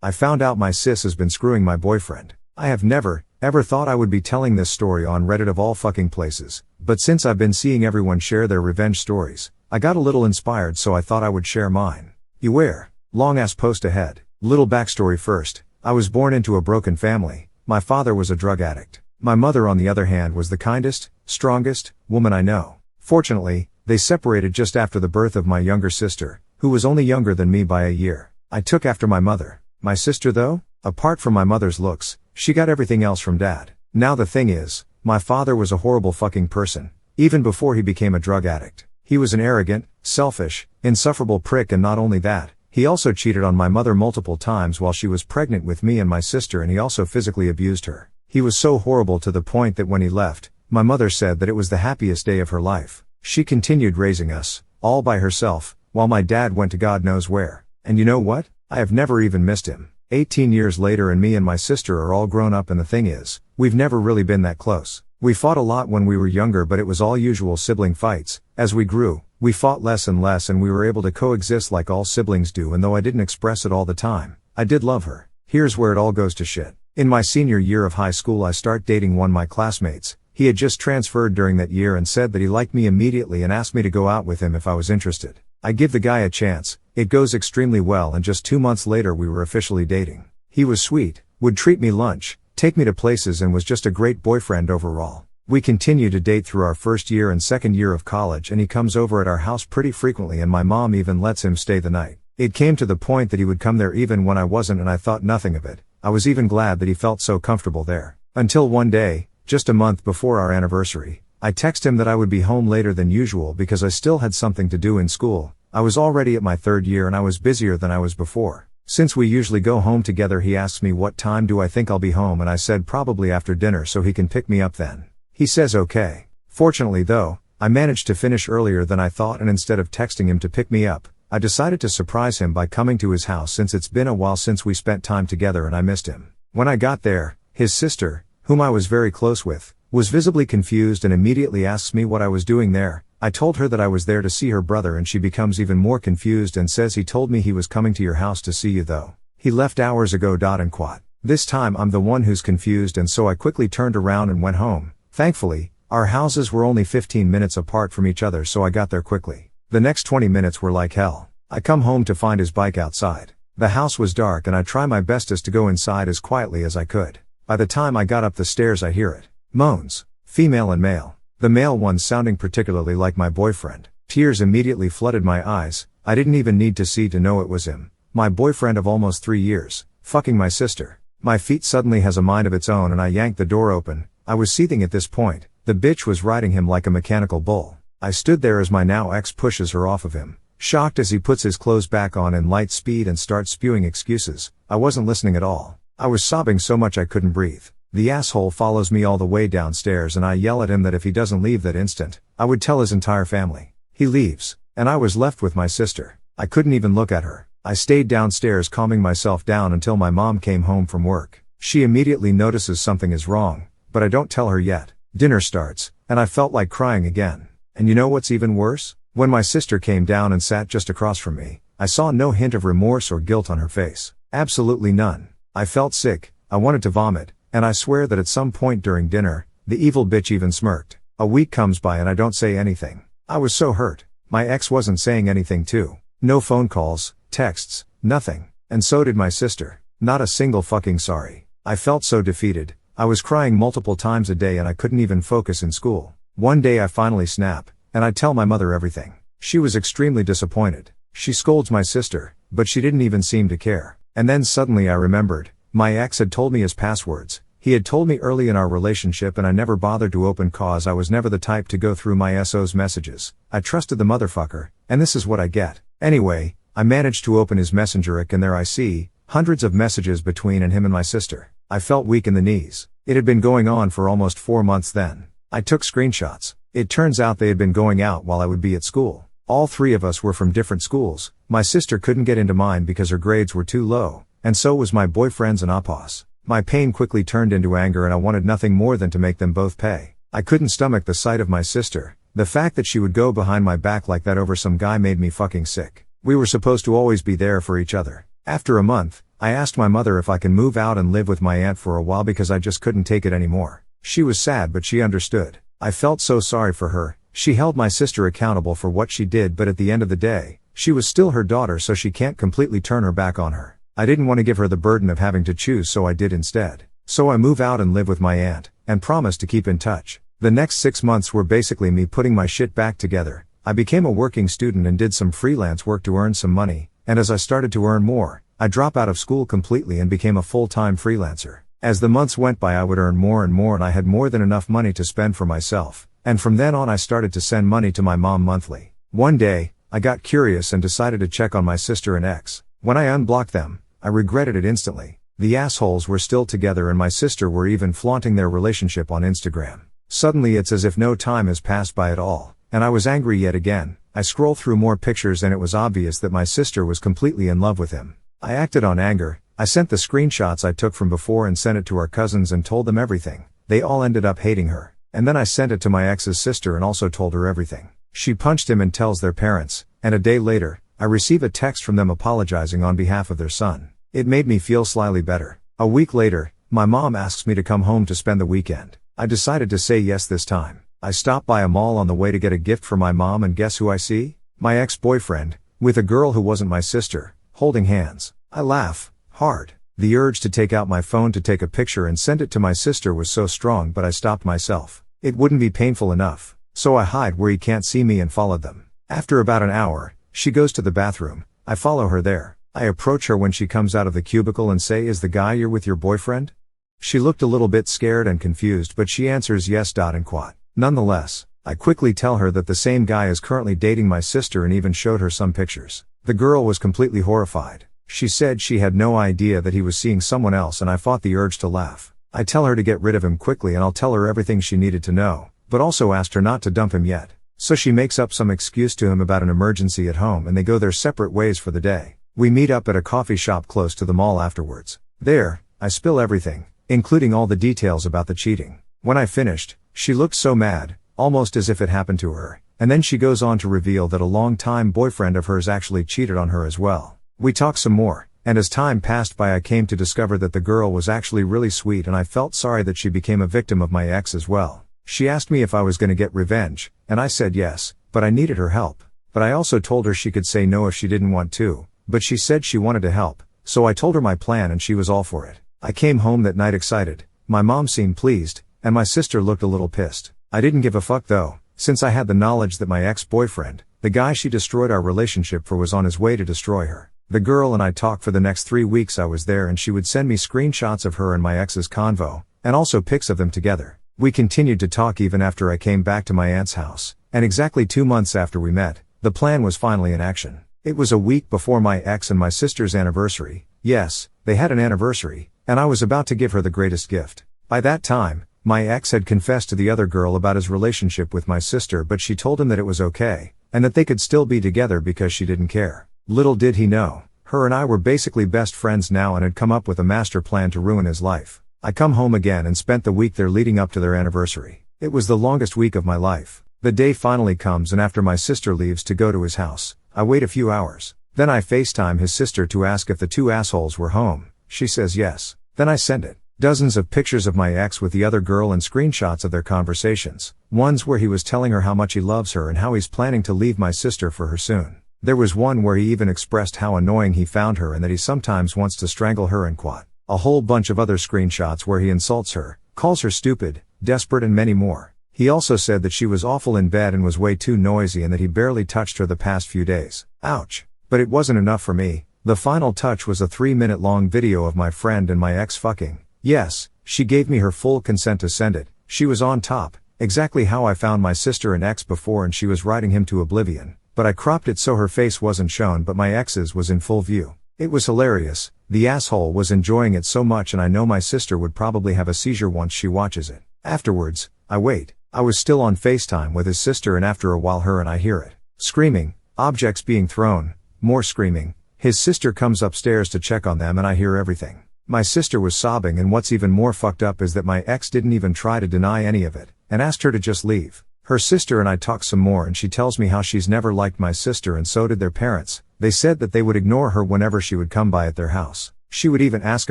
I found out my sis has been screwing my boyfriend. I have never, ever thought I would be telling this story on Reddit of all fucking places, but since I've been seeing everyone share their revenge stories, I got a little inspired, so I thought I would share mine. Beware. Long ass post ahead. Little backstory first. I was born into a broken family. My father was a drug addict. My mother, on the other hand, was the kindest, strongest woman I know. Fortunately, they separated just after the birth of my younger sister, who was only younger than me by a year. I took after my mother. My sister, though, apart from my mother's looks, she got everything else from dad. Now the thing is, my father was a horrible fucking person, even before he became a drug addict. He was an arrogant, selfish, insufferable prick, and not only that, he also cheated on my mother multiple times while she was pregnant with me and my sister, and he also physically abused her. He was so horrible to the point that when he left, my mother said that it was the happiest day of her life. She continued raising us, all by herself, while my dad went to God knows where. And you know what? I have never even missed him. 18 years later, and me and my sister are all grown up, and the thing is, we've never really been that close. We fought a lot when we were younger, but it was all usual sibling fights. As we grew, we fought less and less, and we were able to coexist like all siblings do, and though I didn't express it all the time, I did love her. Here's where it all goes to shit. In my senior year of high school, I start dating one of my classmates. He had just transferred during that year and said that he liked me immediately and asked me to go out with him if I was interested. I give the guy a chance. It goes extremely well, and just 2 months later we were officially dating. He was sweet, would treat me lunch, take me to places, and was just a great boyfriend overall. We continued to date through our first year and second year of college, and he comes over at our house pretty frequently, and my mom even lets him stay the night. It came to the point that he would come there even when I wasn't, and I thought nothing of it. I was even glad that he felt so comfortable there. Until one day, just a month before our anniversary, I text him that I would be home later than usual because I still had something to do in school. I was already at my third year and I was busier than I was before. Since we usually go home together, he asks me what time do I think I'll be home, and I said probably after dinner so he can pick me up then. He says okay. Fortunately though, I managed to finish earlier than I thought, and instead of texting him to pick me up, I decided to surprise him by coming to his house since it's been a while since we spent time together and I missed him. When I got there, his sister, whom I was very close with, was visibly confused and immediately asks me what I was doing there. I told her that I was there to see her brother, and she becomes even more confused and says he told me he was coming to your house to see you though. He left hours ago. And quat. This time I'm the one who's confused, and so I quickly turned around and went home. Thankfully, our houses were only 15 minutes apart from each other, so I got there quickly. The next 20 minutes were like hell. I come home to find his bike outside. The house was dark and I try my bestest to go inside as quietly as I could. By the time I got up the stairs, I hear it. Moans. Female and male. The male one sounding particularly like my boyfriend. Tears immediately flooded my eyes. I didn't even need to see to know it was him. My boyfriend of almost 3 years. Fucking my sister. My feet suddenly has a mind of its own and I yanked the door open. I was seething at this point. The bitch was riding him like a mechanical bull. I stood there as my now ex pushes her off of him. Shocked as he puts his clothes back on in light speed and starts spewing excuses. I wasn't listening at all. I was sobbing so much I couldn't breathe. The asshole follows me all the way downstairs and I yell at him that if he doesn't leave that instant, I would tell his entire family. He leaves, and I was left with my sister. I couldn't even look at her. I stayed downstairs calming myself down until my mom came home from work. She immediately notices something is wrong, but I don't tell her yet. Dinner starts, and I felt like crying again. And you know what's even worse? When my sister came down and sat just across from me, I saw no hint of remorse or guilt on her face. Absolutely none. I felt sick, I wanted to vomit, and I swear that at some point during dinner, the evil bitch even smirked. A week comes by and I don't say anything. I was so hurt. My ex wasn't saying anything too. No phone calls, texts, nothing. And so did my sister. Not a single fucking sorry. I felt so defeated. I was crying multiple times a day and I couldn't even focus in school. One day I finally snap, and I tell my mother everything. She was extremely disappointed. She scolds my sister, but she didn't even seem to care. And then suddenly I remembered. My ex had told me his passwords. He had told me early in our relationship, and I never bothered to open cause I was never the type to go through my SO's messages. I trusted the motherfucker, and this is what I get. Anyway, I managed to open his messenger, and there I see hundreds of messages between him and my sister. I felt weak in the knees. It had been going on for almost 4 months then. I took screenshots. It turns out they had been going out while I would be at school. All 3 of us were from different schools. My sister couldn't get into mine because her grades were too low, and so was my boyfriend's and Apos. My pain quickly turned into anger and I wanted nothing more than to make them both pay. I couldn't stomach the sight of my sister. The fact that she would go behind my back like that over some guy made me fucking sick. We were supposed to always be there for each other. After a month, I asked my mother if I can move out and live with my aunt for a while because I just couldn't take it anymore. She was sad but she understood. I felt so sorry for her. She held my sister accountable for what she did, but at the end of the day, she was still her daughter, so she can't completely turn her back on her. I didn't want to give her the burden of having to choose, so I did instead. So I move out and live with my aunt, and promise to keep in touch. The next 6 months were basically me putting my shit back together. I became a working student and did some freelance work to earn some money, and as I started to earn more, I dropped out of school completely and became a full-time freelancer. As the months went by, I would earn more and more, and I had more than enough money to spend for myself. And from then on I started to send money to my mom monthly. One day, I got curious and decided to check on my sister and ex. When I unblocked them, I regretted it instantly. The assholes were still together and my sister were even flaunting their relationship on Instagram. Suddenly it's as if no time has passed by at all, and I was angry yet again. I scrolled through more pictures and it was obvious that my sister was completely in love with him. I acted on anger. I sent the screenshots I took from before and sent it to our cousins and told them everything. They all ended up hating her. And then I sent it to my ex's sister and also told her everything. She punched him and tells their parents, and a day later, I receive a text from them apologizing on behalf of their son. It made me feel slightly better. A week later, my mom asks me to come home to spend the weekend. I decided to say yes this time. I stopped by a mall on the way to get a gift for my mom, and guess who I see? My ex-boyfriend, with a girl who wasn't my sister, holding hands. I laugh hard. The urge to take out my phone to take a picture and send it to my sister was so strong, but I stopped myself. It wouldn't be painful enough. So I hide where he can't see me and followed them. After about an hour, she goes to the bathroom. I follow her there. I approach her when she comes out of the cubicle and say, "Is the guy you're with your boyfriend?" She looked a little bit scared and confused, but she answers yes. And quote. Nonetheless, I quickly tell her that the same guy is currently dating my sister and even showed her some pictures. The girl was completely horrified. She said she had no idea that he was seeing someone else, and I fought the urge to laugh. I tell her to get rid of him quickly and I'll tell her everything she needed to know, but also asked her not to dump him yet. So she makes up some excuse to him about an emergency at home and they go their separate ways for the day. We meet up at a coffee shop close to the mall afterwards. There, I spill everything, including all the details about the cheating. When I finished, she looked so mad, almost as if it happened to her, and then she goes on to reveal that a long-time boyfriend of hers actually cheated on her as well. We talked some more, and as time passed by I came to discover that the girl was actually really sweet, and I felt sorry that she became a victim of my ex as well. She asked me if I was going to get revenge, and I said yes, but I needed her help. But I also told her she could say no if she didn't want to, but she said she wanted to help, so I told her my plan and she was all for it. I came home that night excited. My mom seemed pleased, and my sister looked a little pissed. I didn't give a fuck though, since I had the knowledge that my ex-boyfriend, the guy she destroyed our relationship for, was on his way to destroy her. The girl and I talked for the next 3 weeks I was there, and she would send me screenshots of her and my ex's convo, and also pics of them together. We continued to talk even after I came back to my aunt's house, and exactly 2 months after we met, the plan was finally in action. It was a week before my ex and my sister's anniversary. Yes, they had an anniversary, and I was about to give her the greatest gift. By that time, my ex had confessed to the other girl about his relationship with my sister, but she told him that it was okay, and that they could still be together because she didn't care. Little did he know, her and I were basically best friends now and had come up with a master plan to ruin his life. I come home again and spent the week there leading up to their anniversary. It was the longest week of my life. The day finally comes, and after my sister leaves to go to his house, I wait a few hours. Then I FaceTime his sister to ask if the two assholes were home. She says yes. Then I send it. Dozens of pictures of my ex with the other girl and screenshots of their conversations. Ones where he was telling her how much he loves her and how he's planning to leave my sister for her soon. There was one where he even expressed how annoying he found her and that he sometimes wants to strangle her and quote. A whole bunch of other screenshots where he insults her, calls her stupid, desperate, and many more. He also said that she was awful in bed and was way too noisy and that he barely touched her the past few days. Ouch. But it wasn't enough for me. The final touch was a 3-minute long video of my friend and my ex fucking. Yes, she gave me her full consent to send it. She was on top, exactly how I found my sister and ex before, and she was riding him to oblivion. But I cropped it so her face wasn't shown but my ex's was in full view. It was hilarious. The asshole was enjoying it so much, and I know my sister would probably have a seizure once she watches it. Afterwards, I wait. I was still on FaceTime with his sister, and after a while her and I hear it. Screaming, objects being thrown, more screaming. His sister comes upstairs to check on them and I hear everything. My sister was sobbing, and what's even more fucked up is that my ex didn't even try to deny any of it, and asked her to just leave. Her sister and I talk some more and she tells me how she's never liked my sister, and so did their parents. They said that they would ignore her whenever she would come by at their house. She would even ask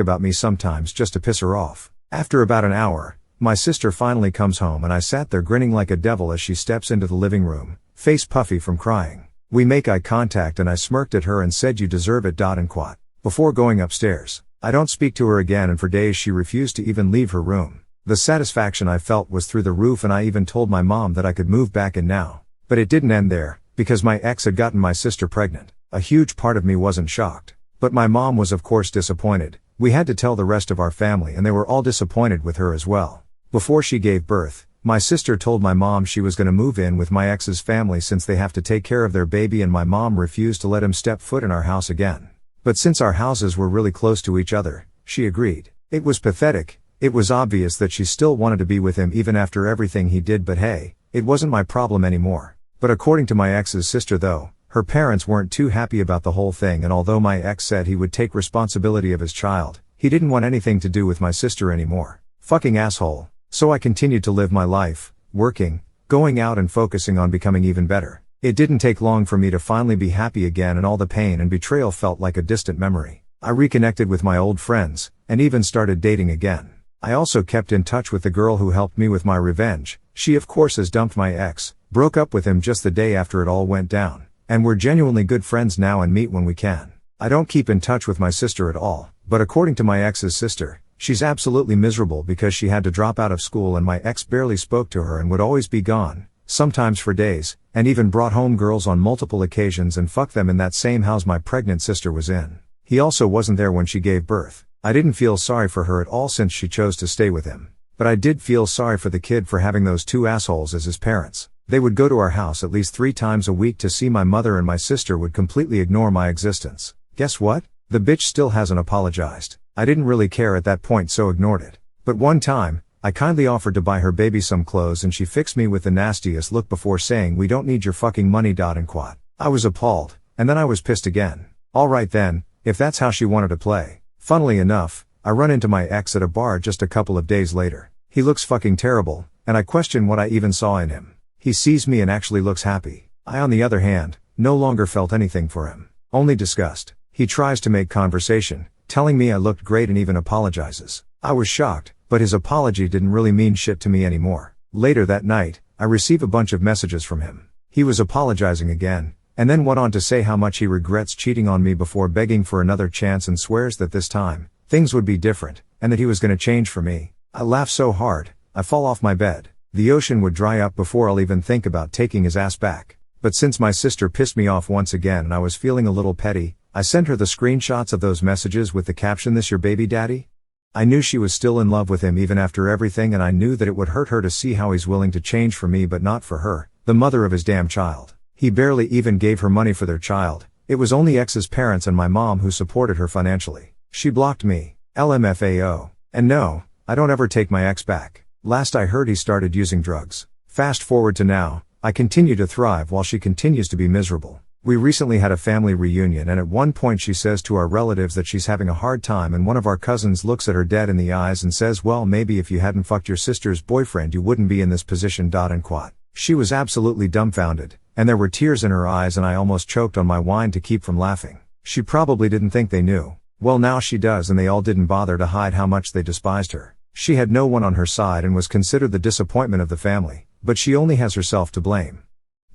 about me sometimes just to piss her off. After about an hour, my sister finally comes home and I sat there grinning like a devil as she steps into the living room, face puffy from crying. We make eye contact and I smirked at her and said you deserve it. And quat. Before going upstairs, I don't speak to her again and for days she refused to even leave her room. The satisfaction I felt was through the roof and I even told my mom that I could move back in now. But it didn't end there, because my ex had gotten my sister pregnant. A huge part of me wasn't shocked. But my mom was of course disappointed. We had to tell the rest of our family and they were all disappointed with her as well. Before she gave birth, my sister told my mom she was gonna move in with my ex's family since they have to take care of their baby and my mom refused to let him step foot in our house again. But since our houses were really close to each other, she agreed. It was pathetic. It was obvious that she still wanted to be with him even after everything he did, but hey, it wasn't my problem anymore. But according to my ex's sister though, her parents weren't too happy about the whole thing, and although my ex said he would take responsibility of his child, he didn't want anything to do with my sister anymore. Fucking asshole. So I continued to live my life, working, going out and focusing on becoming even better. It didn't take long for me to finally be happy again and all the pain and betrayal felt like a distant memory. I reconnected with my old friends, and even started dating again. I also kept in touch with the girl who helped me with my revenge. She of course has dumped my ex, broke up with him just the day after it all went down. And we're genuinely good friends now and meet when we can. I don't keep in touch with my sister at all, but according to my ex's sister, she's absolutely miserable because she had to drop out of school and my ex barely spoke to her and would always be gone, sometimes for days, and even brought home girls on multiple occasions and fucked them in that same house my pregnant sister was in. He also wasn't there when she gave birth. I didn't feel sorry for her at all since she chose to stay with him. But I did feel sorry for the kid for having those two assholes as his parents. They would go to our house at least 3 times a week to see my mother and my sister would completely ignore my existence. Guess what? The bitch still hasn't apologized. I didn't really care at that point so ignored it. But one time, I kindly offered to buy her baby some clothes and she fixed me with the nastiest look before saying we don't need your fucking money. And quat. I was appalled, and then I was pissed again. Alright then, if that's how she wanted to play. Funnily enough, I run into my ex at a bar just a couple of days later. He looks fucking terrible, and I question what I even saw in him. He sees me and actually looks happy. I on the other hand, no longer felt anything for him. Only disgust. He tries to make conversation, telling me I looked great and even apologizes. I was shocked, but his apology didn't really mean shit to me anymore. Later that night, I receive a bunch of messages from him. He was apologizing again, and then went on to say how much he regrets cheating on me before begging for another chance and swears that this time, things would be different, and that he was gonna change for me. I laugh so hard, I fall off my bed. The ocean would dry up before I'll even think about taking his ass back. But since my sister pissed me off once again and I was feeling a little petty, I sent her the screenshots of those messages with the caption, "This your baby daddy?" I knew she was still in love with him even after everything, and I knew that it would hurt her to see how he's willing to change for me but not for her, the mother of his damn child. He barely even gave her money for their child. It was only ex's parents and my mom who supported her financially. She blocked me. LMFAO. And no, I don't ever take my ex back. Last I heard he started using drugs. Fast forward to now, I continue to thrive while she continues to be miserable. We recently had a family reunion and at one point she says to our relatives that she's having a hard time, and one of our cousins looks at her dead in the eyes and says, "Well, maybe if you hadn't fucked your sister's boyfriend you wouldn't be in this position." And quat. She was absolutely dumbfounded, and there were tears in her eyes and I almost choked on my wine to keep from laughing. She probably didn't think they knew. Well, now she does, and they all didn't bother to hide how much they despised her. She had no one on her side and was considered the disappointment of the family, but she only has herself to blame.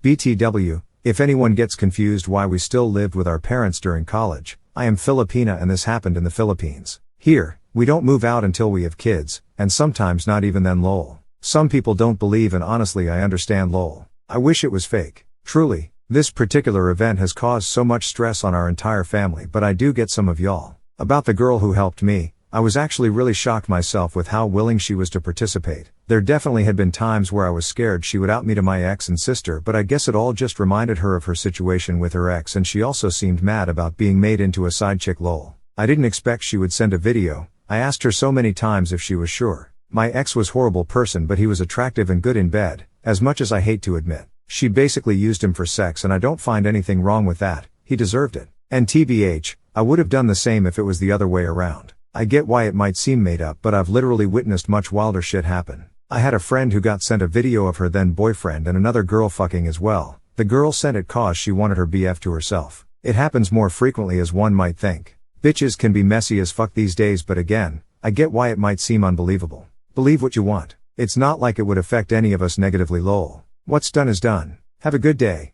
BTW, if anyone gets confused why we still lived with our parents during college, I am Filipina and this happened in the Philippines. Here, we don't move out until we have kids, and sometimes not even then lol. Some people don't believe, and honestly I understand lol. I wish it was fake. Truly, this particular event has caused so much stress on our entire family, but I do get some of y'all. About the girl who helped me, I was actually really shocked myself with how willing she was to participate. There definitely had been times where I was scared she would out me to my ex and sister, but I guess it all just reminded her of her situation with her ex, and she also seemed mad about being made into a side chick lol. I didn't expect she would send a video. I asked her so many times if she was sure. My ex was horrible person, but he was attractive and good in bed, as much as I hate to admit. She basically used him for sex, and I don't find anything wrong with that. He deserved it. And TBH, I would have done the same if it was the other way around. I get why it might seem made up, but I've literally witnessed much wilder shit happen. I had a friend who got sent a video of her then boyfriend and another girl fucking as well. The girl sent it cause she wanted her BF to herself. It happens more frequently as one might think. Bitches can be messy as fuck these days, but again, I get why it might seem unbelievable. Believe what you want. It's not like it would affect any of us negatively lol. What's done is done. Have a good day.